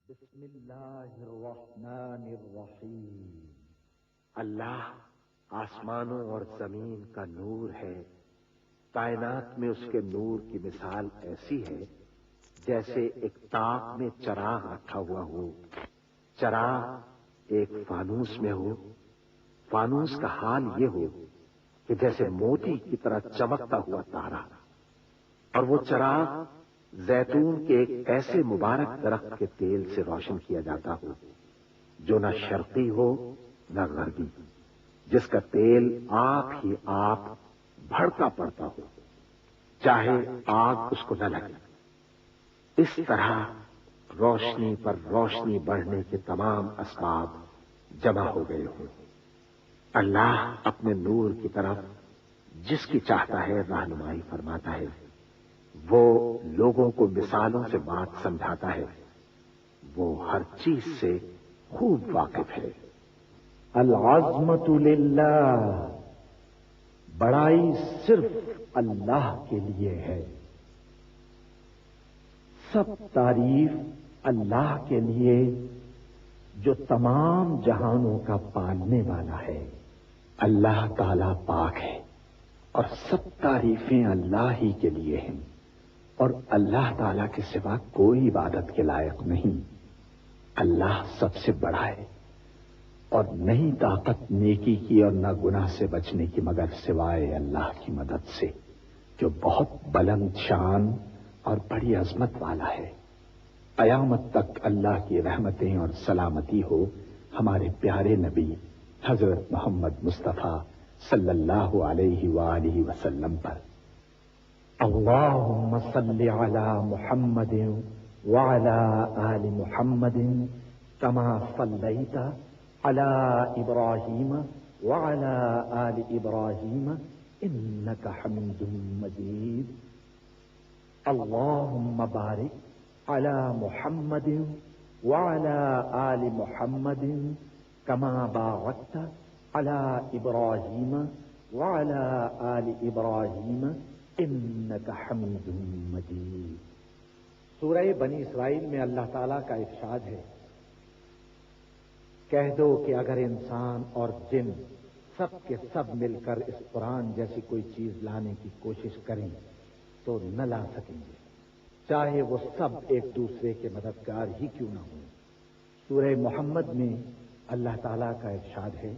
بسم اللہ الرحمن الرحیم۔ اللہ آسمانوں اور زمین کا نور ہے، کائنات میں اس کے نور کی مثال ایسی ہے جیسے ایک تاق میں چراغ رکھا ہوا ہو، چراغ ایک فانوس میں ہو، فانوس کا حال یہ ہو کہ جیسے موتی کی طرح چمکتا ہوا تارا، اور وہ چراغ زیتون کے ایک ایسے مبارک درخت کے تیل سے روشن کیا جاتا ہو جو نہ شرقی ہو نہ غربی، جس کا تیل آپ ہی آپ بھڑکا پڑتا ہو، چاہے آگ اس کو نہ لگے۔ اس طرح روشنی پر روشنی بڑھنے کے تمام اسباب جمع ہو گئے ہوں۔ اللہ اپنے نور کی طرف جس کی چاہتا ہے رہنمائی فرماتا ہے، وہ لوگوں کو مثالوں سے بات سمجھاتا ہے، وہ ہر چیز سے خوب واقف ہے۔ العظمت للہ، بڑائی صرف اللہ کے لیے ہے، سب تعریف اللہ کے لیے جو تمام جہانوں کا پالنے والا ہے۔ اللہ تعالی پاک ہے اور سب تعریفیں اللہ ہی کے لیے ہیں، اور اللہ تعالی کے سوا کوئی عبادت کے لائق نہیں۔ اللہ سب سے بڑا ہے اور نہیں طاقت نیکی کی اور نہ گناہ سے بچنے کی مگر سوائے اللہ کی مدد سے، جو بہت بلند شان اور بڑی عظمت والا ہے۔ قیامت تک اللہ کی رحمتیں اور سلامتی ہو ہمارے پیارے نبی حضرت محمد مصطفیٰ صلی اللہ علیہ وآلہ وسلم پر۔ اللهم صل على محمد وعلى آل محمد كما صليت على إبراهيم وعلى آل إبراهيم إنك حميد مجيد۔ اللهم بارك على محمد وعلى آل محمد كما باركت على إبراهيم وعلى آل إبراهيم انک حمید مجید۔ سورہ بنی اسرائیل میں اللہ تعالیٰ کا ارشاد ہے، کہہ دو کہ اگر انسان اور جن سب کے سب مل کر اس قرآن جیسی کوئی چیز لانے کی کوشش کریں تو نہ لا سکیں گے، چاہے وہ سب ایک دوسرے کے مددگار ہی کیوں نہ ہوں۔ سورہ محمد میں اللہ تعالیٰ کا ارشاد ہے،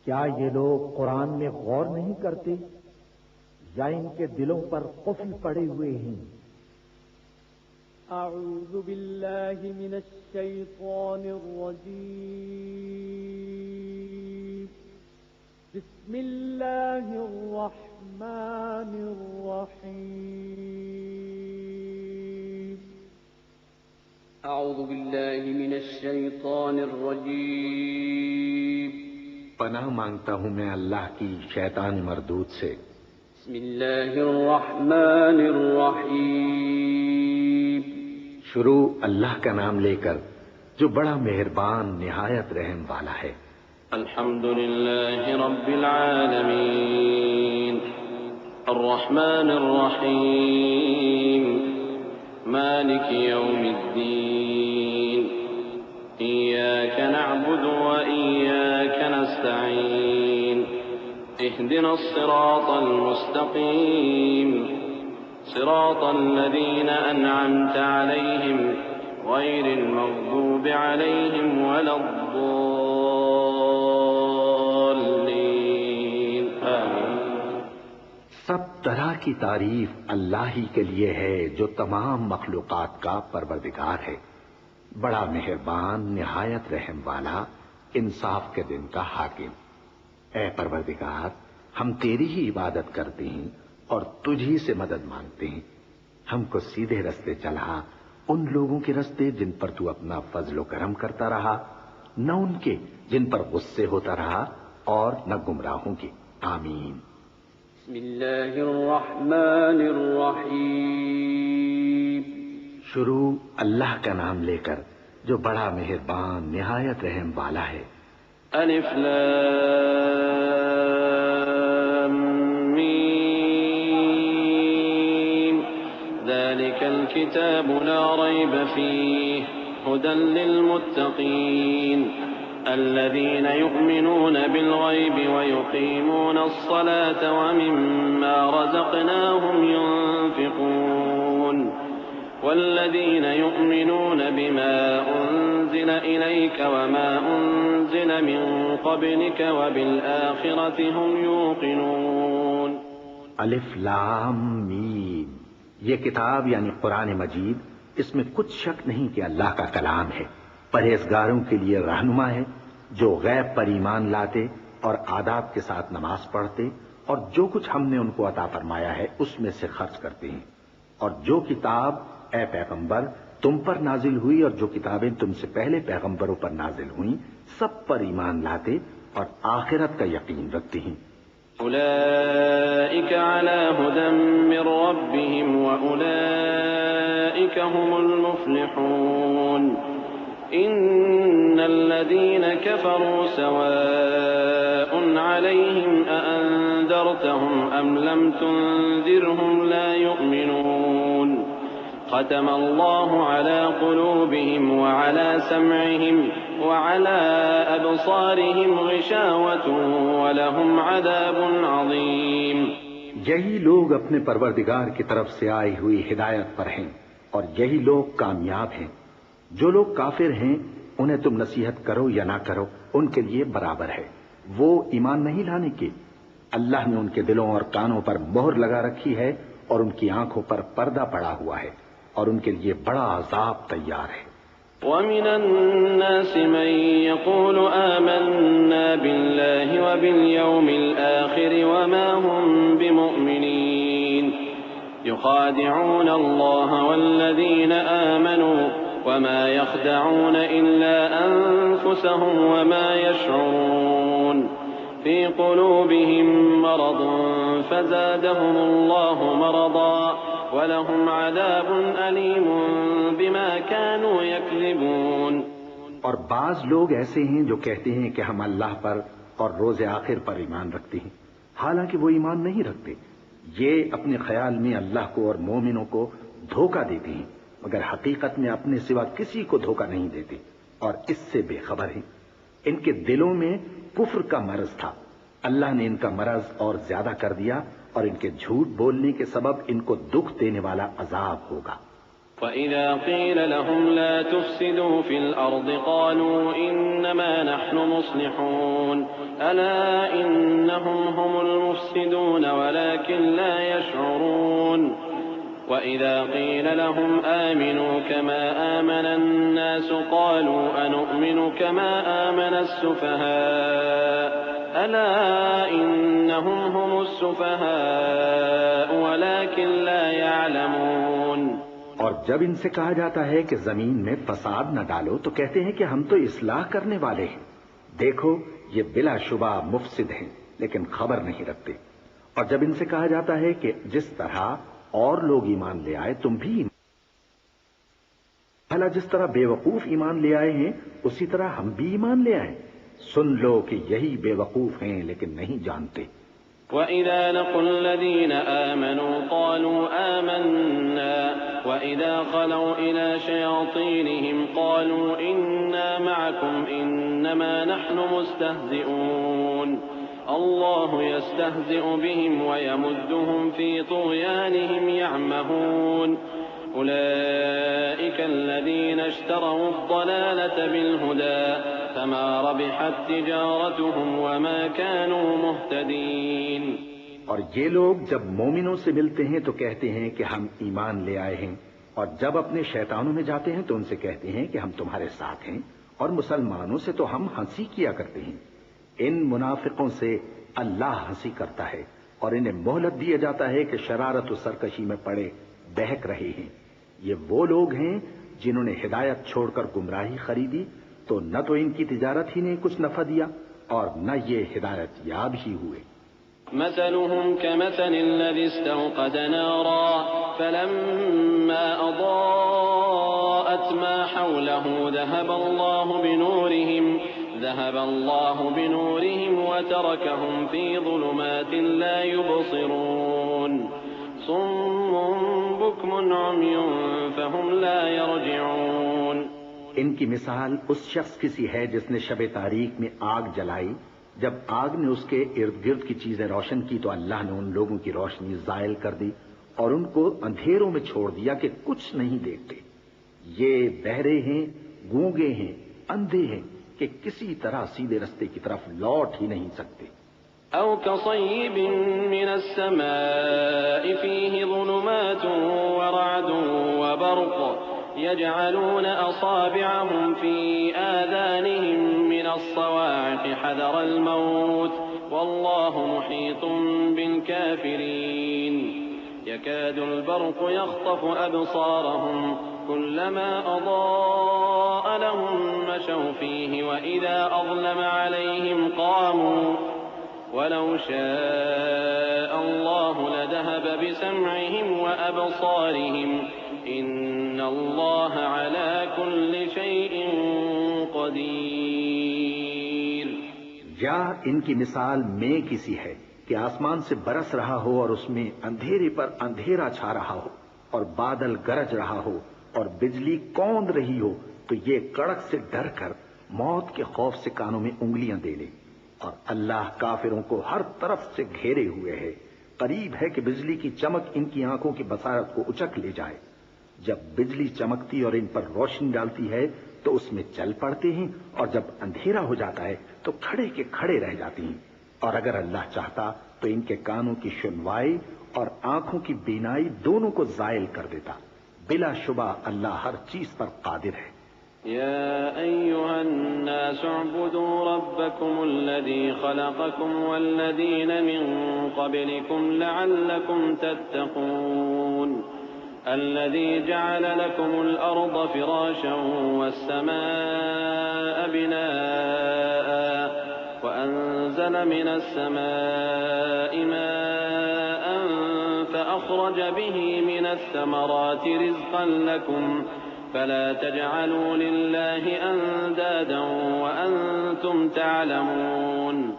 کیا یہ لوگ قرآن میں غور نہیں کرتے یا ان کے دلوں پر قفل پڑے ہوئے ہیں؟ اعوذ باللہ من الشیطان الرجیم، بسم اللہ الرحمن الرحیم۔ اعوذ باللہ من الشیطان الرجیم، پناہ مانگتا ہوں میں اللہ کی شیطان مردود سے۔ بسم اللہ الرحمن الرحیم، شروع اللہ کا نام لے کر جو بڑا مہربان نہایت رحم والا ہے۔ الحمد للہ رب العالمین، الرحمن الرحیم، مالک یوم الدین، ایاک نعبد و ایاک نستعین، اهدنا الصراط المستقيم، صراط الذين أنعمت عليهم غير المغضوب عليهم ولا الضالين، آمين۔ سب طرح کی تعریف اللہ ہی کے لیے ہے جو تمام مخلوقات کا پروردگار ہے، بڑا مہربان نہایت رحم والا، انصاف کے دن کا حاکم۔ اے پروردگار، ہم تیری ہی عبادت کرتے ہیں اور تجھ ہی سے مدد مانگتے ہیں۔ ہم کو سیدھے رستے چلا، ان لوگوں کے رستے جن پر تو اپنا فضل و کرم کرتا رہا، نہ ان کے جن پر غصے ہوتا رہا، اور نہ گمراہوں کے۔ آمین۔ بسم اللہ الرحمن الرحیم، شروع اللہ کا نام لے کر جو بڑا مہربان نہایت رحم والا ہے۔ الف لام میم، ذلك الكتاب لا ريب فيه هدى للمتقين الذين يؤمنون بالغيب ويقيمون الصلاة ومما رزقناهم ينفقون والذين يؤمنون بما أنزل إليك وما أنزل من قبلك وبالآخرة هم يوقنون. الف لام میم. یہ کتاب یعنی قرآن مجید، اس میں کچھ شک نہیں کہ اللہ کا کلام ہے، پرہیزگاروں کے لیے رہنما ہے، جو غیب پر ایمان لاتے اور آداب کے ساتھ نماز پڑھتے اور جو کچھ ہم نے ان کو عطا فرمایا ہے اس میں سے خرچ کرتے ہیں، اور جو کتاب اے پیغمبر تم پر نازل ہوئی اور جو کتابیں تم سے پہلے پیغمبروں پر نازل ہوئیں سب پر ایمان لاتے اور آخرت کا یقین رکھتے ہیں. أولئك على هدى من ربهم وأولئك هم المفلحون. إن الذين كفروا سواء عليهم أأنذرتهم أم لم تنذرهم لا يؤمنون. ختم الله على قلوبهم وعلى سمعهم وعلى أبصارهم غشاوة ولهم عذاب عظيم. یہی لوگ اپنے پروردگار کی طرف سے آئی ہوئی ہدایت پر ہیں اور یہی لوگ کامیاب ہیں. جو لوگ کافر ہیں انہیں تم نصیحت کرو یا نہ کرو ان کے لیے برابر ہے، وہ ایمان نہیں لانے کے. اللہ نے ان کے دلوں اور کانوں پر مہر لگا رکھی ہے اور ان کی آنکھوں پر پردہ پڑا ہوا ہے اور ان کے لیے بڑا عذاب تیار ہے. ومن الناس من يقول آمنا بالله وباليوم الآخر وما هم بمؤمنين يخادعون الله والذين آمنوا وما يخدعون إلا أنفسهم وما يشعرون. في قلوبهم مرض فزادهم الله مرضا وَلَهُمْ عَذَابٌ أَلِيمٌ بِمَا كَانُوا يَكْذِبُونَ. اور بعض لوگ ایسے ہیں جو کہتے ہیں کہ ہم اللہ پر اور روز آخر پر ایمان رکھتے ہیں، حالانکہ وہ ایمان نہیں رکھتے. یہ اپنے خیال میں اللہ کو اور مومنوں کو دھوکہ دیتے ہیں، مگر حقیقت میں اپنے سوا کسی کو دھوکہ نہیں دیتے اور اس سے بے خبر ہیں. ان کے دلوں میں کفر کا مرض تھا، اللہ نے ان کا مرض اور زیادہ کر دیا اور ان کے جھوٹ بولنے کے سبب ان کو دکھ دینے والا عذاب ہوگا. وَإِذا قِيلَ لَهُمْ لَا تُفْسِدُوا فِي الْأَرْضِ قَالُوا إِنَّمَا نَحْنُ مُصْلِحُونَ أَلَا إِنَّهُمْ هُمُ الْمُفْسِدُونَ وَلَكِنْ لَا يَشْعُرُونَ. وَإِذا قِيلَ لَهُمْ آمِنُوا كَمَا آمَنَ النَّاسُ قَالُوا أَنُؤْمِنُ كَمَا آمَنَ السُّفَهَاءُ أَلَا إِنَّهُمْ هُمُ السُّفَهَاءُ وَلَكِنْ لَا يَعْلَمُونَ. اور جب ان سے کہا جاتا ہے کہ زمین میں فساد نہ ڈالو تو کہتے ہیں کہ ہم تو اصلاح کرنے والے ہیں. دیکھو یہ بلا شبہ مفسد ہیں لیکن خبر نہیں رکھتے. اور جب ان سے کہا جاتا ہے کہ جس طرح اور لوگ ایمان لے آئے تم بھی بھلا جس طرح بے وقوف ایمان لے آئے ہیں اسی طرح ہم بھی ایمان لے آئیں. سن لو کہ یہی بے وقوف ہیں لیکن نہیں جانتے. وَإِذَا لَقُوا الَّذِينَ آمَنُوا قَالُوا آمَنَّا وَإِذَا خَلَوْا إِلَى شَيَاطِينِهِمْ قَالُوا إِنَّا مَعَكُمْ إِنَّمَا نَحْنُ مُسْتَهْزِئُونَ. اللَّهُ يَسْتَهْزِئُ بِهِمْ وَيَمُدُّهُمْ فِي طُغْيَانِهِمْ يَعْمَهُونَ. أولئك الذين اشتروا الضلالة بالهدى فما ربحت تجارتهم وما كانوا مهتدين. اور یہ لوگ جب مومنوں سے ملتے ہیں تو کہتے ہیں کہ ہم ایمان لے آئے ہیں، اور جب اپنے شیطانوں میں جاتے ہیں تو ان سے کہتے ہیں کہ ہم تمہارے ساتھ ہیں، اور مسلمانوں سے تو ہم ہنسی کیا کرتے ہیں. ان منافقوں سے اللہ ہنسی کرتا ہے اور انہیں مہلت دیا جاتا ہے کہ شرارت و سرکشی میں پڑے بہک رہے ہیں. یہ وہ لوگ ہیں جنہوں نے ہدایت چھوڑ کر گمراہی خریدی تو نہ تو ان کی تجارت ہی نے کچھ نفع دیا اور نہ یہ ہدایت یاب ہی ہوئے. مثلهم كمثل الذي استوقد نارا فلما أضاءت ما حوله ذهب الله بنورهم وتركهم في ظلمات لا يبصرون. صم بكم عمي فهم لا يرجعون. ان کی مثال اس شخص کی سی ہے جس نے شب تاریک میں آگ جلائی، جب آگ نے اس کے ارد گرد کی چیزیں روشن کی تو اللہ نے ان لوگوں کی روشنی زائل کر دی اور ان کو اندھیروں میں چھوڑ دیا کہ کچھ نہیں دیکھتے. یہ بہرے ہیں، گونگے ہیں، اندھے ہیں کہ کسی طرح سیدھے رستے کی طرف لوٹ ہی نہیں سکتے. أو كصيب من السماء فيه ظلمات ورعد وبرق يجعلون أصابعهم في آذانهم من الصواعق حذر الموت والله محيط بالكافرين. يكاد البرق يخطف أبصارهم كلما أضاء لهم مشوا فيه وإذا أظلم عليهم قاموا ولو شاء الله لذهب بسمعهم وأبصارهم إن الله على كل شيء قدير. یا ان کی مثال میں کسی ہے کہ آسمان سے برس رہا ہو اور اس میں اندھیرے پر اندھیرا چھا رہا ہو اور بادل گرج رہا ہو اور بجلی کوند رہی ہو تو یہ کڑک سے ڈر کر موت کے خوف سے کانوں میں انگلیاں دے لے. اور اللہ کافروں کو ہر طرف سے گھیرے ہوئے ہے. قریب ہے کہ بجلی کی چمک ان کی آنکھوں کی بصارت کو اچک لے جائے. جب بجلی چمکتی اور ان پر روشنی ڈالتی ہے تو اس میں چل پڑتے ہیں اور جب اندھیرا ہو جاتا ہے تو کھڑے کے کھڑے رہ جاتے ہیں. اور اگر اللہ چاہتا تو ان کے کانوں کی سنوائی اور آنکھوں کی بینائی دونوں کو زائل کر دیتا. بلا شبہ اللہ ہر چیز پر قادر ہے. يا أيها الناس اعبدوا ربكم الذي خلقكم والذين من قبلكم لعلكم تتقون. الذي جعل لكم الأرض فراشا والسماء بناء وأنزل من السماء ماء فأخرج به من الثمرات رزقا لكم فلا تجعلوا لله اندادا وانتم تعلمون.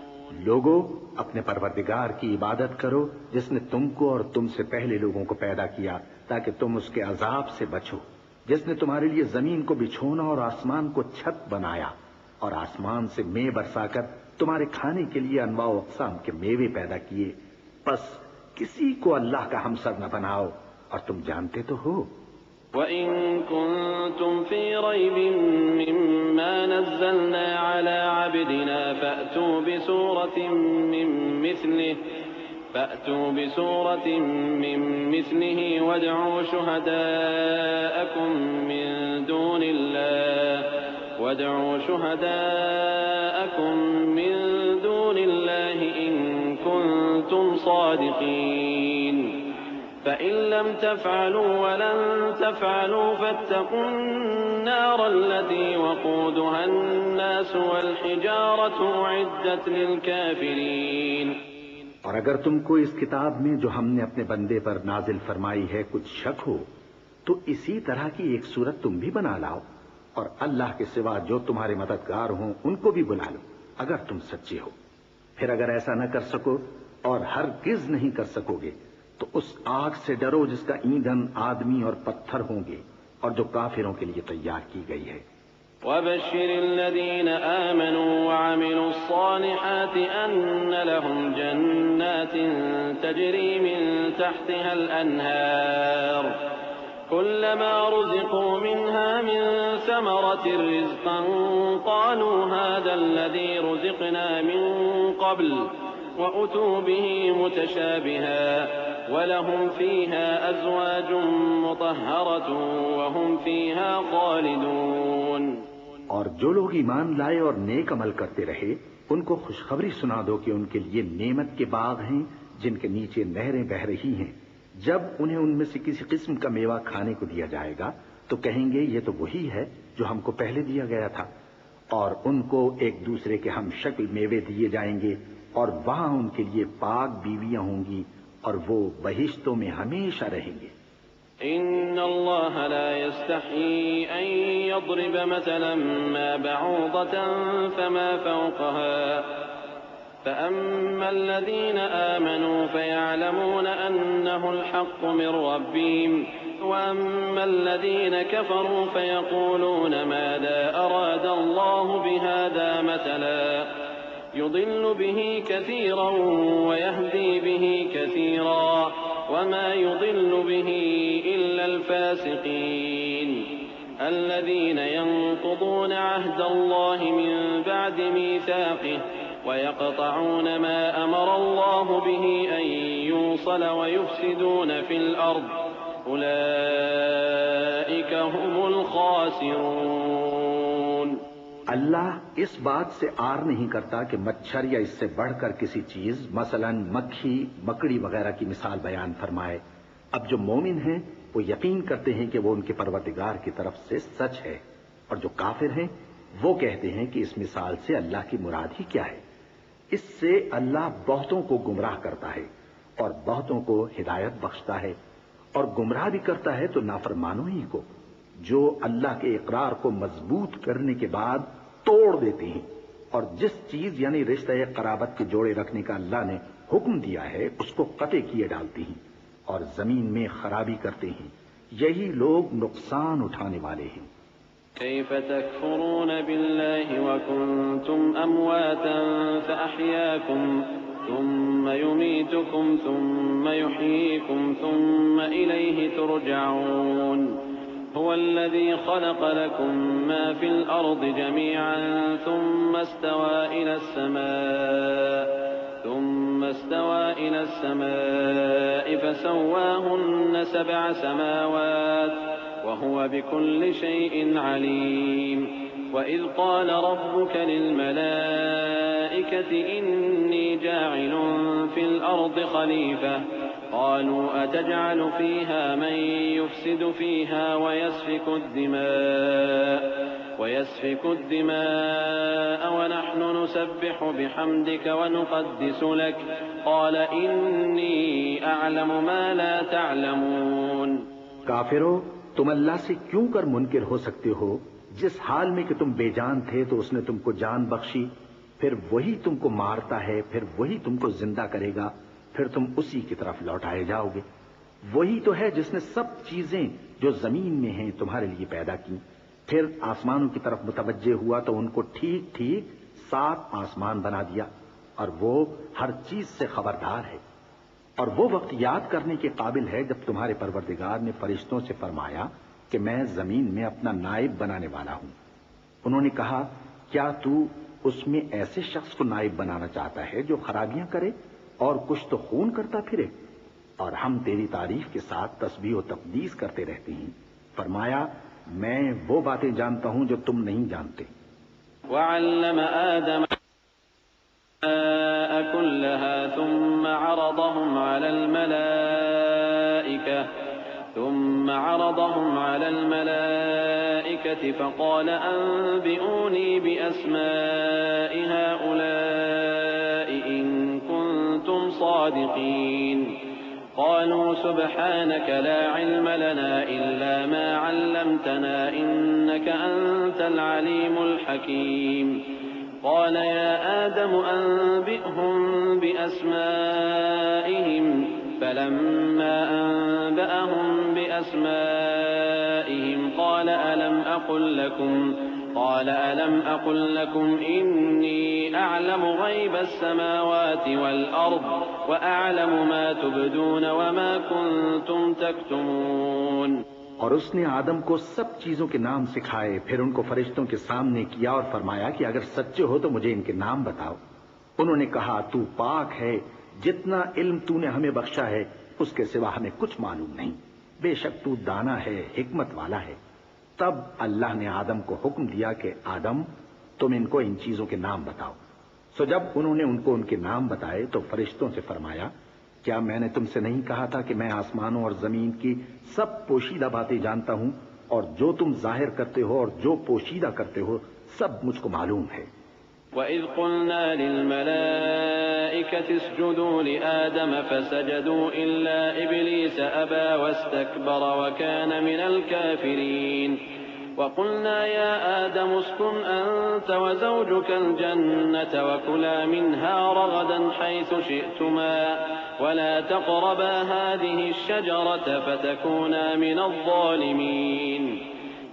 لوگو اپنے پروردگار کی عبادت کرو جس نے تم کو اور تم سے پہلے لوگوں کو پیدا کیا تاکہ تم اس کے عذاب سے بچو. جس نے تمہارے لیے زمین کو بچھونا اور آسمان کو چھت بنایا اور آسمان سے مے برسا کر تمہارے کھانے کے لیے انواع و اقسام کے میوے پیدا کیے. پس کسی کو اللہ کا ہمسر نہ بناؤ اور تم جانتے تو ہو. وَإِن كُنتُمْ فِي رَيْبٍ مِّمَّا نَزَّلْنَا عَلَىٰ عَبْدِنَا فَأْتُوا بِسُورَةٍ مِّن مِّثْلِهِ وَادْعُوا شُهَدَاءَكُم مِّن دُونِ اللَّهِ إِن كُنتُمْ صَادِقِينَ. فإن لم تفعلوا ولن تفعلوا فاتقوا النار التي وقودها الناس والحجارة أعدت للكافرين. اور اگر تم کو اس کتاب میں جو ہم نے اپنے بندے پر نازل فرمائی ہے کچھ شک ہو تو اسی طرح کی ایک صورت تم بھی بنا لاؤ اور اللہ کے سوا جو تمہارے مددگار ہوں ان کو بھی بلا لو اگر تم سچے ہو. پھر اگر ایسا نہ کر سکو اور ہرگز نہیں کر سکو گے تو اس آگ سے ڈرو جس کا ایندھن آدمی اور پتھر ہوں گے اور جو کافروں کے لیے تیار کی گئی ہے. وَبَشِّرِ الَّذِينَ آمَنُوا وَعَمِلُوا الصَّالِحَاتِ أَنَّ لَهُمْ جَنَّاتٍ تَجْرِي مِن تَحْتِهَا الْأَنْهَارُ كُلَّمَا رُزِقُوا مِنْهَا مِن ثَمَرَةٍ رِّزْقًا قَالُوا هَٰذَا الَّذِي رُزِقْنَا مِن قَبْلُ وَأُتُوا بِهِ مُتَشَابِهًا وَلَهُمْ فِيهَا أَزْوَاجٌ مُطَهَّرَةٌ وَهُمْ فِيهَا خَالِدُونَ. اور جو لوگ ایمان لائے اور نیک عمل کرتے رہے ان کو خوشخبری سنا دو کہ ان کے لیے نعمت کے باغ ہیں جن کے نیچے نہریں بہہ رہی ہیں. جب انہیں ان میں سے کسی قسم کا میوہ کھانے کو دیا جائے گا تو کہیں گے یہ تو وہی ہے جو ہم کو پہلے دیا گیا تھا. اور ان کو ایک دوسرے کے ہم شکل میوے دیے جائیں گے اور وہاں ان کے لیے پاک بیویاں ہوں گی اور وہ بہشتوں میں ہمیشہ رہیں گے. ان اللہ لا يستحيي ان يضرب مثلا ما بعوضة فما فوقها فأما الذين آمنوا فيعلمون أنه الحق من ربهم وأما الذين كفروا فيقولون ماذا أراد الله بهذا مثلا يضل به كثيرا ويهدي به كثيرا وما يضل به إلا الفاسقين الذين ينقضون عهد الله من بعد ميثاقه ويقطعون ما أمر الله به أن يوصل ويفسدون في الأرض أولئك هم الخاسرون۔ اللہ اس بات سے آر نہیں کرتا کہ مچھر یا اس سے بڑھ کر کسی چیز مثلا مکھی مکڑی وغیرہ کی مثال بیان فرمائے۔ اب جو مومن ہیں وہ یقین کرتے ہیں کہ وہ ان کے پروردگار کی طرف سے سچ ہے، اور جو کافر ہیں وہ کہتے ہیں کہ اس مثال سے اللہ کی مراد ہی کیا ہے۔ اس سے اللہ بہتوں کو گمراہ کرتا ہے اور بہتوں کو ہدایت بخشتا ہے، اور گمراہ بھی کرتا ہے تو نافرمانوں ہی کو، جو اللہ کے اقرار کو مضبوط کرنے کے بعد توڑ دیتے ہیں، اور جس چیز یعنی رشتہ قرابت کے جوڑے رکھنے کا اللہ نے حکم دیا ہے اس کو قطع کیے ڈالتے ہیں اور زمین میں خرابی کرتے ہیں۔ یہی لوگ نقصان اٹھانے والے ہیں۔ كيف تكفرون بالله وكنتم أمواتا فأحياكم ثم يميتكم ثم يحييكم ثم إليه ترجعون هو الذي خلق لكم ما في الأرض جميعا ثم استوى إلى السماء فسواهن 7 سماوات وهو بكل شيء عليم وإذ قال ربك للملائكة إني جاعل في الأرض خليفة قالوا أتجعل فيها من يفسد فيها ويسفك الدماء ونحن نسبح بحمدك ونقدس لك قال إني أعلم ما لا تعلمون۔ کافرو، تم اللہ سے کیوں کر منکر ہو سکتے ہو؟ جس حال میں کہ تم بے جان تھے تو اس نے تم کو جان بخشی، پھر وہی تم کو مارتا ہے، پھر وہی تم کو زندہ کرے گا، پھر تم اسی کی طرف لوٹائے جاؤ گے۔ وہی تو ہے جس نے سب چیزیں جو زمین میں ہیں تمہارے لیے پیدا کی، پھر آسمانوں کی طرف متوجہ ہوا تو ان کو ٹھیک ٹھیک 7 آسمان بنا دیا، اور وہ ہر چیز سے خبردار ہے۔ اور وہ وقت یاد کرنے کے قابل ہے جب تمہارے پروردگار نے فرشتوں سے فرمایا کہ میں زمین میں اپنا نائب بنانے والا ہوں۔ انہوں نے کہا کیا تو اس میں ایسے شخص کو نائب بنانا چاہتا ہے جو خرابیاں کرے اور کچھ تو خون کرتا پھرے؟ اور ہم تیری تعریف کے ساتھ تسبیح و تقدیس کرتے رہتے ہیں۔ فرمایا میں وہ باتیں جانتا ہوں جو تم نہیں جانتے۔ وعلم آدم كلها ثم عرضهم على الملائكة فقال أنبئوني بأسماء هؤلاء إن كنتم صادقين قالوا سبحانك لا علم لنا إلا ما علمتنا إنك أنت العليم الحكيم قال يا آدم أنبئهم بأسمائهم فلما أنبأهم بأسمائهم قال ألم أقل لكم إني أعلم غيب السماوات والأرض وأعلم ما تبدون وما كنتم تكتمون۔ اور اس نے آدم کو سب چیزوں کے نام سکھائے، پھر ان کو فرشتوں کے سامنے کیا اور فرمایا کہ اگر سچے ہو تو مجھے ان کے نام بتاؤ۔ انہوں نے کہا تو پاک ہے، جتنا علم تو نے ہمیں بخشا ہے اس کے سوا ہمیں کچھ معلوم نہیں، بے شک تو دانا ہے، حکمت والا ہے۔ تب اللہ نے آدم کو حکم دیا کہ آدم تم ان کو ان چیزوں کے نام بتاؤ۔ سو جب انہوں نے ان کو ان کے نام بتائے تو فرشتوں سے فرمایا کیا میں نے تم سے نہیں کہا تھا کہ میں آسمانوں اور زمین کی سب پوشیدہ باتیں جانتا ہوں، اور جو تم ظاہر کرتے ہو اور جو پوشیدہ کرتے ہو سب مجھ کو معلوم ہے۔ وَإِذْ قُلْنَا لِلْمَلَائِكَةِ اسْجُدُوا لِآدَمَ فَسَجَدُوا إِلَّا إِبْلِيسَ أَبَى وَاسْتَكْبَرَ وَكَانَ مِنَ الْكَافِرِينَ وقلنا يا آدم اسكن أنت وزوجك الجنة وكلا منها رغدا حيث شئتما ولا تقربا هذه الشجرة فتكونا من الظالمين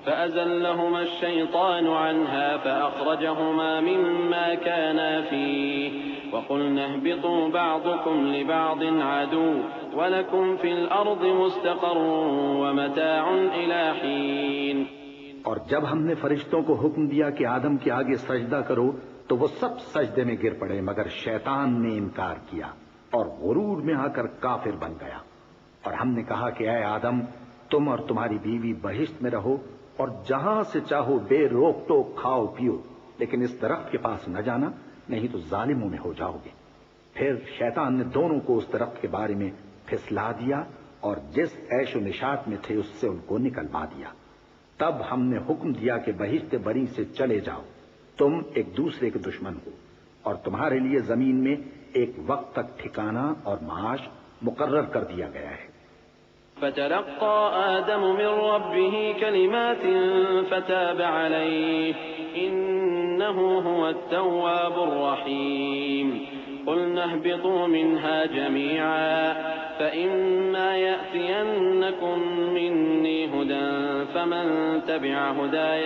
فأزلهما الشيطان عنها فأخرجهما مما كانا فيه وقلنا اهبطوا بعضكم لبعض عدو ولكم في الأرض مستقر ومتاع إلى حين. اور جب ہم نے فرشتوں کو حکم دیا کہ آدم کے آگے سجدہ کرو تو وہ سب سجدے میں گر پڑے مگر شیطان نے انکار کیا اور غرور میں آ کر کافر بن گیا. اور ہم نے کہا کہ اے آدم تم اور تمہاری بیوی بہشت میں رہو اور جہاں سے چاہو بے روک ٹوک کھاؤ پیو لیکن اس درخت کے پاس نہ جانا نہیں تو ظالموں میں ہو جاؤ گے. پھر شیطان نے دونوں کو اس درخت کے بارے میں پھسلا دیا اور جس عیش و نشاط میں تھے اس سے ان کو نکلوا دیا. تب ہم نے حکم دیا کہ بہشت بری سے چلے جاؤ تم ایک دوسرے کے دشمن ہو اور تمہارے لیے زمین میں ایک وقت تک ٹھکانہ اور معاش مقرر کر دیا گیا ہے. فتلقى آدم من ربه كلمات فتاب عليه إنه هو التواب الرحيم. قلنا اهبطوا منها جميعا فإما يأتينكم مني هدى فمن تبع هداي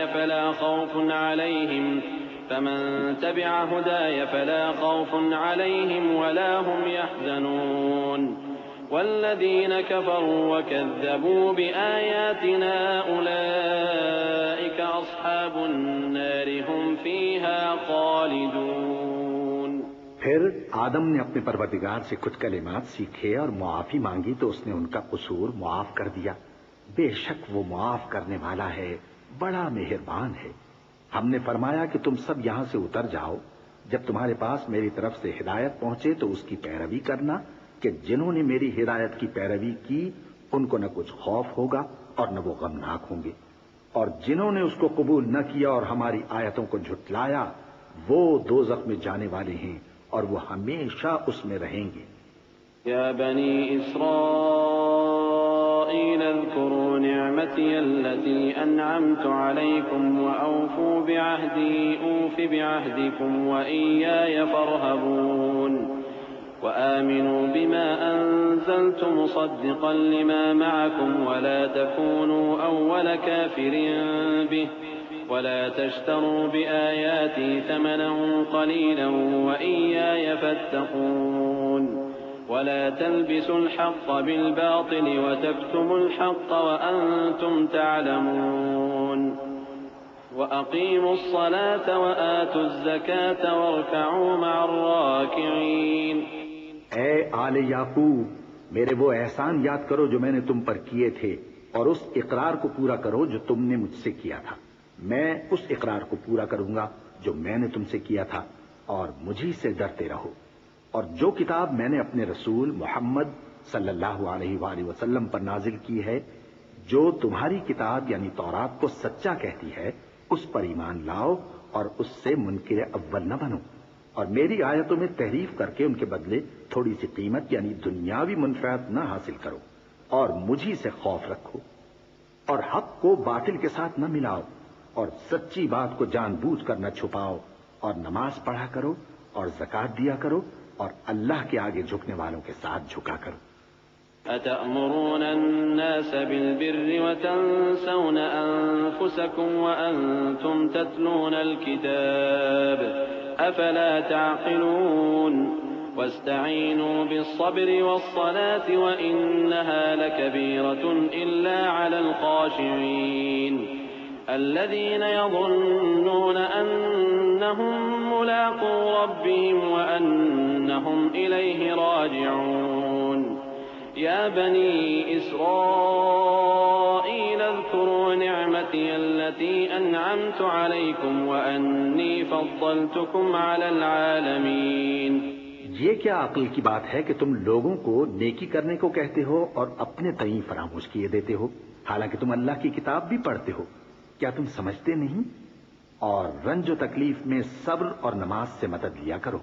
فلا خوف عليهم ولا هم يحزنون. والذين كفروا وكذبوا بآياتنا أولئك أصحاب النار هم فيها خالدون. پھر آدم نے اپنے پروردگار سے کچھ کلمات سیکھے اور معافی مانگی تو اس نے ان کا قصور معاف کر دیا. بے شک وہ معاف کرنے والا ہے بڑا مہربان ہے. ہم نے فرمایا کہ تم سب یہاں سے اتر جاؤ جب تمہارے پاس میری طرف سے ہدایت پہنچے تو اس کی پیروی کرنا کہ جنہوں نے میری ہدایت کی پیروی کی ان کو نہ کچھ خوف ہوگا اور نہ وہ غمناک ہوں گے اور جنہوں نے اس کو قبول نہ کیا اور ہماری آیتوں کو جھٹلایا وہ دوزخ میں جانے والے ہیں اور وہ ہمیشہ اس میں رہیں گے. یا بنی اسرائیل اذکروا نعمتی التي انعمت علیکم واوفوا بعہدی اوف بعہدکم وإیای فارہبون. وآمنوا بما أنزلت مصدقا لما معكم ولا تكونوا أول كافر به ولا تشتروا بآياتي ثمنا قليلا وإياي فاتقون. ولا تلبسوا الحق بالباطل وتكتموا الحق وأنتم تعلمون. وأقيموا الصلاة وآتوا الزكاة واركعوا مع الراكعين. اے آل یعقوب میرے وہ احسان یاد کرو جو میں نے تم پر کیے تھے اور اس اقرار کو پورا کرو جو تم نے مجھ سے کیا تھا. میں اس اقرار کو پورا کروں گا جو میں نے تم سے کیا تھا اور مجھی سے ڈرتے رہو. اور جو کتاب میں نے اپنے رسول محمد صلی اللہ علیہ وآلہ وسلم پر نازل کی ہے جو تمہاری کتاب یعنی تورات کو سچا کہتی ہے اس پر ایمان لاؤ اور اس سے منکر اول نہ بنو اور میری آیتوں میں تحریف کر کے ان کے بدلے تھوڑی سی قیمت یعنی دنیاوی منفعت نہ حاصل کرو اور مجھی سے خوف رکھو اور حق کو باطل کے ساتھ نہ ملاؤ اور سچی بات کو جان بوجھ کر نہ چھپاؤ اور نماز پڑھا کرو اور زکات دیا کرو اور اللہ کے آگے جھکنے والوں کے ساتھ جھکا کرو. أتأمرون الناس بالبر وتنسون أنفسكم وأنتم تتلون الكتاب أفلا تعقلون. واستعينوا بالصبر والصلاة وإنها لكبيرة إلا على الخاشعين الذين يظنون أنهم ملاقو ربهم وأنهم إليه راجعون. يا بني إسرائيل اذكروا نعمتي التي أنعمت عليكم وأني فضلتكم على العالمين. یہ کیا عقل کی بات ہے کہ تم لوگوں کو نیکی کرنے کو کہتے ہو اور اپنے تئیں فراموش کیے دیتے ہو حالانکہ تم اللہ کی کتاب بھی پڑھتے ہو. کیا تم سمجھتے نہیں؟ اور رنج و تکلیف میں صبر اور نماز سے مدد لیا کرو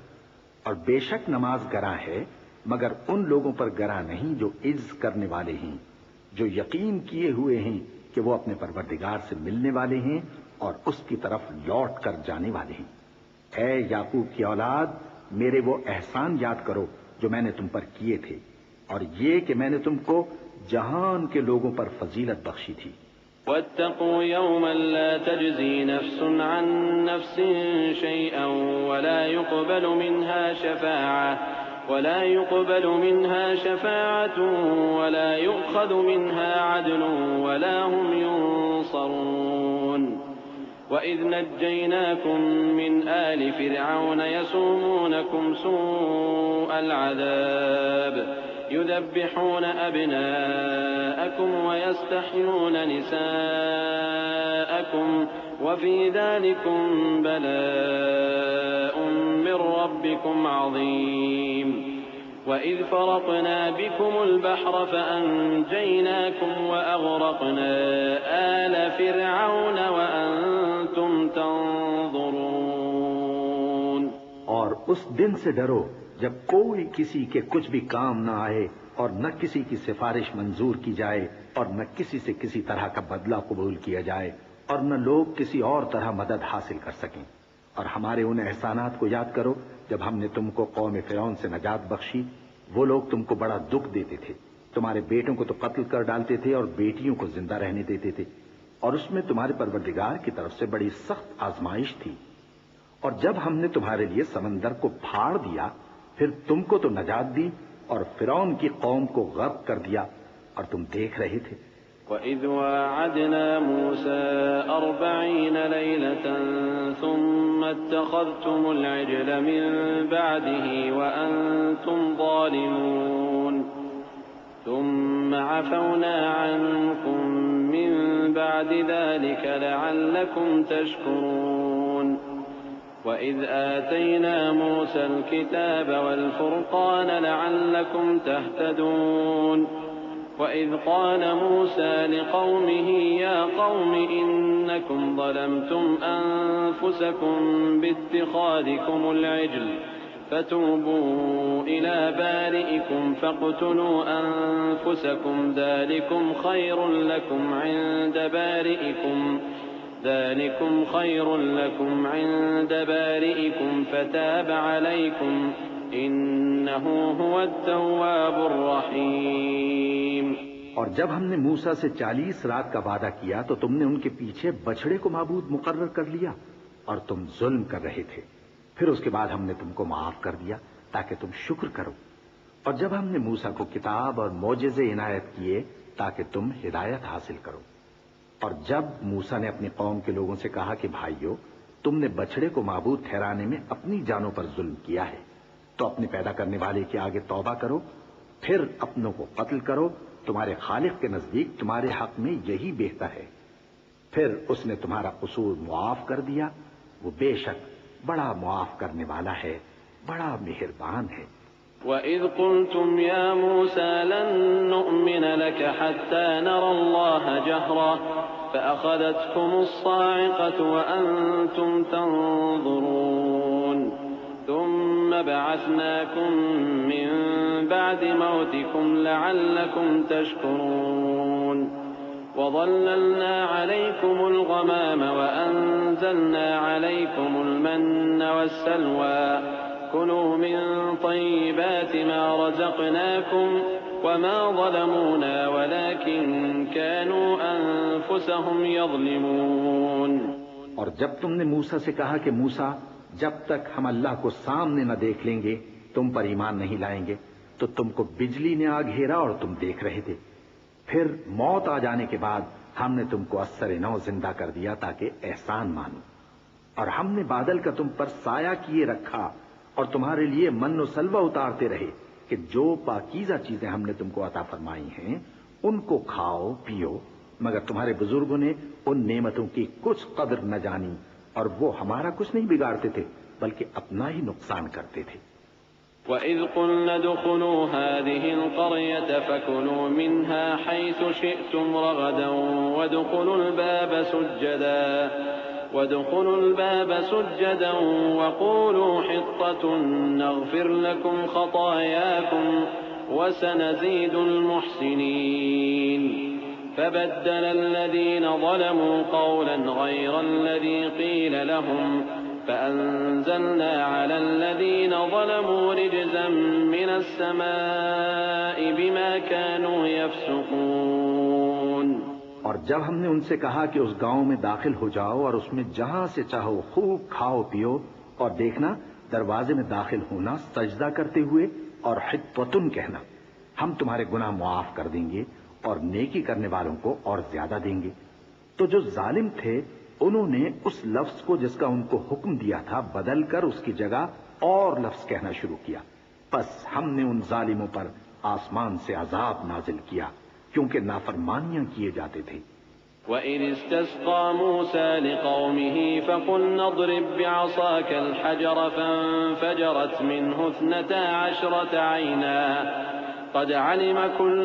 اور بے شک نماز گراں ہے مگر ان لوگوں پر گراں نہیں جو عجز کرنے والے ہیں جو یقین کیے ہوئے ہیں کہ وہ اپنے پروردگار سے ملنے والے ہیں اور اس کی طرف لوٹ کر جانے والے ہیں۔ اے یعقوب کی اولاد، میرے وہ احسان یاد کرو جو میں نے تم پر کیے تھے، اور یہ کہ میں نے تم کو جہان کے لوگوں پر فضیلت بخشی تھی۔ واتقوا يوما لا تجزي نفس عن نفس شيئا ولا يقبل منها شفاعة ولا يؤخذ منها عدل ولا هم ينصرون وإذ نجيناكم من آل فرعون يسومونكم سوء العذاب يذبحون أبناءكم ويستحيون نساءكم وفي ذلكم بلاء من ربكم عظيم وإذ فرقنا بكم البحر فأنجيناكم وأغرقنا آل فرعون وأنتم تنظرون۔ اور اس دن سے ڈرو جب کوئی کسی کے کچھ بھی کام نہ آئے اور نہ کسی کی سفارش منظور کی جائے اور نہ کسی سے کسی طرح کا بدلہ قبول کیا جائے اور نہ لوگ کسی اور طرح مدد حاصل کر سکیں۔ اور ہمارے ان احسانات کو یاد کرو جب ہم نے تم کو قوم فرعون سے نجات بخشی۔ وہ لوگ تم کو بڑا دکھ دیتے تھے، تمہارے بیٹوں کو تو قتل کر ڈالتے تھے اور بیٹیوں کو زندہ رہنے دیتے تھے، اور اس میں تمہارے پروردگار کی طرف سے بڑی سخت آزمائش تھی۔ اور جب ہم نے تمہارے لیے سمندر کو پھاڑ دیا، پھر تم کو تو نجات دی اور فرعون کی قوم کو غرق کر دیا، اور تم دیکھ رہے تھے۔ وَإِذْ وَاعَدْنَا مُوسَىٰ 40 لَيْلَةً ثُمَّ اتَّخَذْتُمُ الْعِجْلَ مِن بَعْدِهِ وَأَنتُمْ ظَالِمُونَ ثُمَّ عَفَوْنَا عَنكُم مِّن بَعْدِ ذَلِكَ لَعَلَّكُمْ تَشْكُرُونَ وَإِذْ آتَيْنَا مُوسَى الْكِتَابَ وَالْفُرْقَانَ لَعَلَّكُمْ تَهْتَدُونَ وَإِذْ قَالَ مُوسَى لِقَوْمِهِ يَا قَوْمِ إِنَّكُمْ ظَلَمْتُمْ أَنفُسَكُمْ بِاتِّخَاذِكُمُ الْعِجْلَ فَتُوبُوا إِلَى بَارِئِكُمْ فَاقْتُلُوا أَنفُسَكُمْ ذَلِكُمْ خَيْرٌ لَكُمْ عِندَ بَارِئِكُمْ فَتَابَ عَلَيْكُمْ إِنَّهُ هُوَ التَّوَّابُ الرَّحِيمُ۔ اور جب ہم نے موسیٰ سے 40 رات کا وعدہ کیا تو تم نے ان کے پیچھے بچڑے کو معبود مقرر کر لیا اور تم ظلم کر رہے تھے۔ پھر اس کے بعد ہم نے تم کو معاف کر دیا تاکہ تم شکر کرو۔ اور جب ہم نے موسیٰ کو کتاب اور معجزے عنایت کیے تاکہ تم ہدایت حاصل کرو۔ اور جب موسیٰ نے اپنی قوم کے لوگوں سے کہا کہ بھائیو، تم نے بچڑے کو معبود ٹھہرانے میں اپنی جانوں پر ظلم کیا ہے، تو اپنے پیدا کرنے والے کے آگے توبہ کرو، پھر اپنوں کو قتل کرو، تمہارے خالق کے نزدیک تمہارے حق میں یہی بہتر ہے۔ پھر اس نے تمہارا قصور معاف کر دیا، وہ بے شک بڑا معاف کرنے والا ہے، بڑا مہربان ہے۔ وَإِذْ قُلْتُمْ يَا مُوسَىٰ لَن نُّؤْمِنَ لَكَ حَتَّىٰ نَرَى اللَّهَ جَهْرَةً فَأَخَذَتْكُمُ الصَّاعِقَةُ وَأَنتُمْ تَنظُرُونَ ثُمَّ بَعَثْنَاكُم مِّن بَعْدِ مَوْتِكُمْ لَعَلَّكُمْ تَشْكُرُونَ وَظَلَّلْنَا عَلَيْكُمُ الْغَمَامَ وَأَنزَلْنَا عَلَيْكُمُ الْمَنَّ وَالسَّلْوَىٰ كُلُوا مِن طَيِّبَاتِ مَا رَزَقْنَاكُمْ وَمَا ظَلَمُونَا وَلَٰكِن كَانُوا أَنفُسَهُمْ يَظْلِمُونَ۔ اور جب تم نے موسیٰ سے کہا کہ موسیٰ، جب تک ہم اللہ کو سامنے نہ دیکھ لیں گے تم پر ایمان نہیں لائیں گے، تو تم کو بجلی نے آ گھیرا اور تم دیکھ رہے تھے۔ پھر موت آ جانے کے بعد ہم نے تم کو اثر نو زندہ کر دیا تاکہ احسان مانو۔ اور ہم نے بادل کا تم پر سایہ کیے رکھا اور تمہارے لیے من و سلوہ اتارتے رہے کہ جو پاکیزہ چیزیں ہم نے تم کو عطا فرمائی ہیں ان کو کھاؤ پیو، مگر تمہارے بزرگوں نے ان نعمتوں کی کچھ قدر نہ جانی اور وہ ہمارا کچھ نہیں بگاڑتے تھے بلکہ اپنا ہی نقصان کرتے تھے۔ وَإِذْ قُلْنَا ادْخُلُوا هَٰذِهِ الْقَرْيَةَ فَكُلُوا مِنْهَا حَيْثُ شِئْتُمْ رَغَدًا وَادْخُلُوا الْبَابَ سُجَّدًا وَقُولُوا حِطَّةٌ نَّغْفِرْ لَكُمْ خَطَايَاكُمْ وَسَنَزِيدُ الْمُحْسِنِينَ۔ فبدل الذين ظلموا قولا غير الذي قيل لهم فأنزلنا على الذين ظلموا رجزا من السماء بما كانوا يفسقون۔ اور جب ہم نے ان سے کہا کہ اس گاؤں میں داخل ہو جاؤ اور اس میں جہاں سے چاہو خوب کھاؤ پیو، اور دیکھنا دروازے میں داخل ہونا سجدہ کرتے ہوئے اور حطوتن کہنا، ہم تمہارے گناہ معاف کر دیں گے اور نیکی کرنے والوں کو اور زیادہ دیں گے۔ تو جو ظالم تھے انہوں نے اس لفظ کو جس کا ان کو حکم دیا تھا بدل کر اس کی جگہ اور لفظ کہنا شروع کیا، پس ہم نے ان ظالموں پر آسمان سے عذاب نازل کیا کیونکہ نافرمانیاں کیے جاتے تھے۔ وَإِذِ اسْتَسْقَى مُوسَى لِقَوْمِهِ فَقُلْنَا اضْرِب بِّعَصَاكَ الْحَجَرَ فَانفَجَرَتْ مِنْهُ 12 عَيْنًا قَدْ عَلِمَ كُلُّ